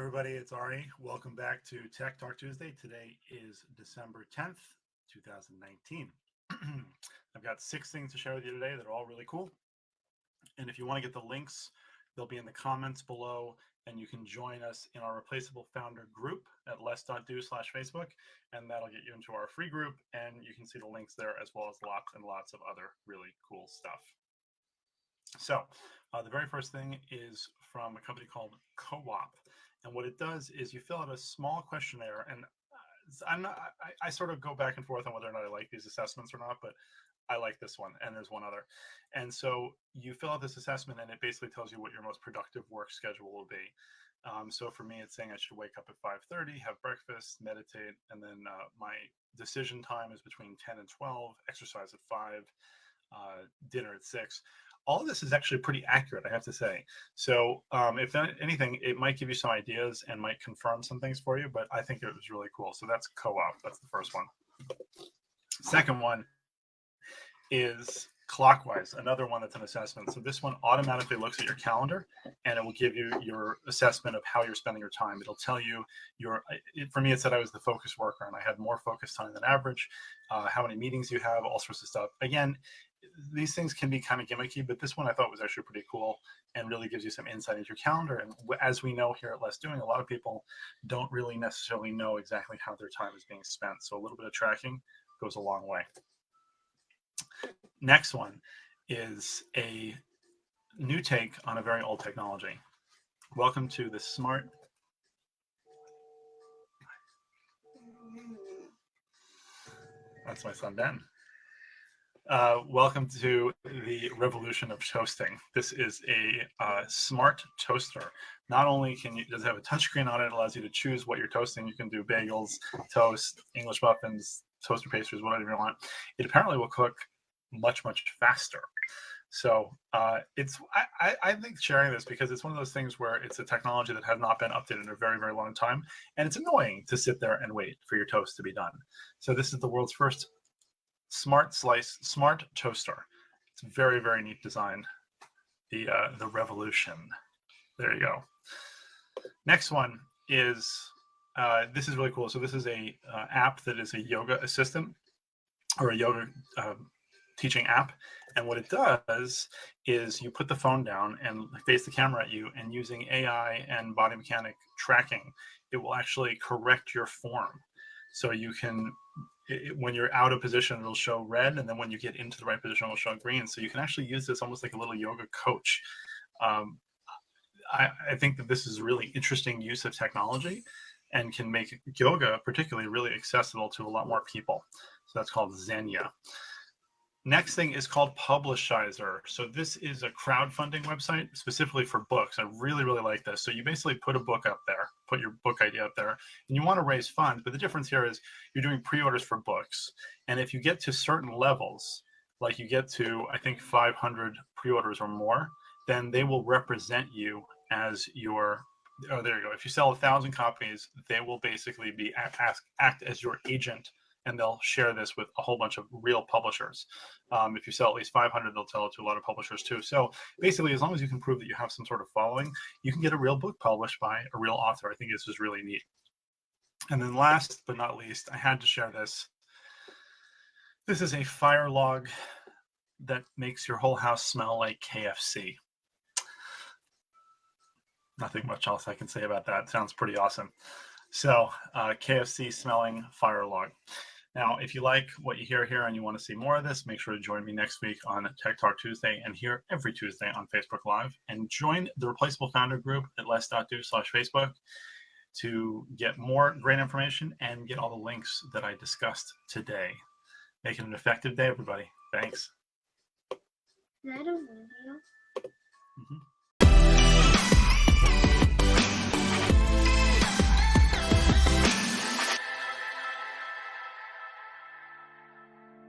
Everybody, it's Ari. Welcome back to Tech Talk Tuesday. Today is December 10th, 2019. I've got 6 things to share with you today that are all really cool. And if you want to get the links, they'll be in the comments below, and you can join us in our replaceable founder group at less.do/Facebook, and that'll get you into our free group, and you can see the links there as well as lots and lots of other really cool stuff. So the very first thing is from a company called Coop. And what it does is you fill out a small questionnaire, and I sort of go back and forth on whether or not I like these assessments or not, but I like this one, and there's one other. And so you fill out this assessment, and it basically tells you what your most productive work schedule will be. So for me, it's saying I should wake up at 5:30, have breakfast, meditate, and then my decision time is between 10 and 12, exercise at 5, dinner at 6. All of this is actually pretty accurate, I have to say. So if anything, it might give you some ideas and might confirm some things for you, but I think it was really cool. So that's Coop. That's the first one. Second one is Clockwise, another one that's an assessment. So this one automatically looks at your calendar, and it will give you your assessment of how you're spending your time. It'll tell you for me, it said I was the focus worker, and I had more focus time than average, how many meetings you have, all sorts of stuff. Again, these things can be kind of gimmicky, but this one I thought was actually pretty cool and really gives you some insight into your calendar. And as we know here at Less Doing, a lot of people don't really necessarily know exactly how their time is being spent. So a little bit of tracking goes a long way. Next one is a new take on a very old technology. Welcome to the smart. That's my son, Ben. Welcome to the revolution of toasting. This is a smart toaster. Not only does it have a touchscreen on it, it allows you to choose what you're toasting. You can do bagels, toast, English muffins, toaster pastries, whatever you want. It apparently will cook much, much faster. So I think sharing this, because it's one of those things where it's a technology that has not been updated in a very, very long time. And it's annoying to sit there and wait for your toast to be done. So this is the world's first smart toaster. It's a very, very neat design. The revolution. There you go. Next one is this is really cool. So this is a app that is a yoga assistant or a yoga teaching app. And what it does is you put the phone down and face the camera at you, and using AI and body mechanic tracking, it will actually correct your form. So you can, when you're out of position, it'll show red, and then when you get into the right position, it'll show green. So you can actually use this almost like a little yoga coach. I think that this is a really interesting use of technology and can make yoga particularly really accessible to a lot more people. So that's called Zegna. Next thing is called Publishizer. So this is a crowdfunding website specifically for books. I really, really like this. So you basically put a book up there, put your book idea up there, and you want to raise funds. But the difference here is you're doing pre-orders for books. And if you get to certain levels, like you get to, I think, 500 pre-orders or more, then they will represent you as your, oh, there you go. If you sell 1,000 copies, they will basically be act as your agent, and they'll share this with a whole bunch of real publishers. If you sell at least 500, they'll tell it to a lot of publishers too. So basically, as long as you can prove that you have some sort of following, you can get a real book published by a real author. I think this is really neat. And then last but not least, I had to share this. This is a fire log that makes your whole house smell like KFC. Nothing much else I can say about that. Sounds pretty awesome. So KFC smelling fire log. Now, if you like what you hear here and you want to see more of this, make sure to join me next week on Tech Talk Tuesday, and here every Tuesday on Facebook Live. And join the Replaceable Founder group at less.do/Facebook to get more great information and get all the links that I discussed today. Make it an effective day, everybody. Thanks. Is that a video? Mm-hmm.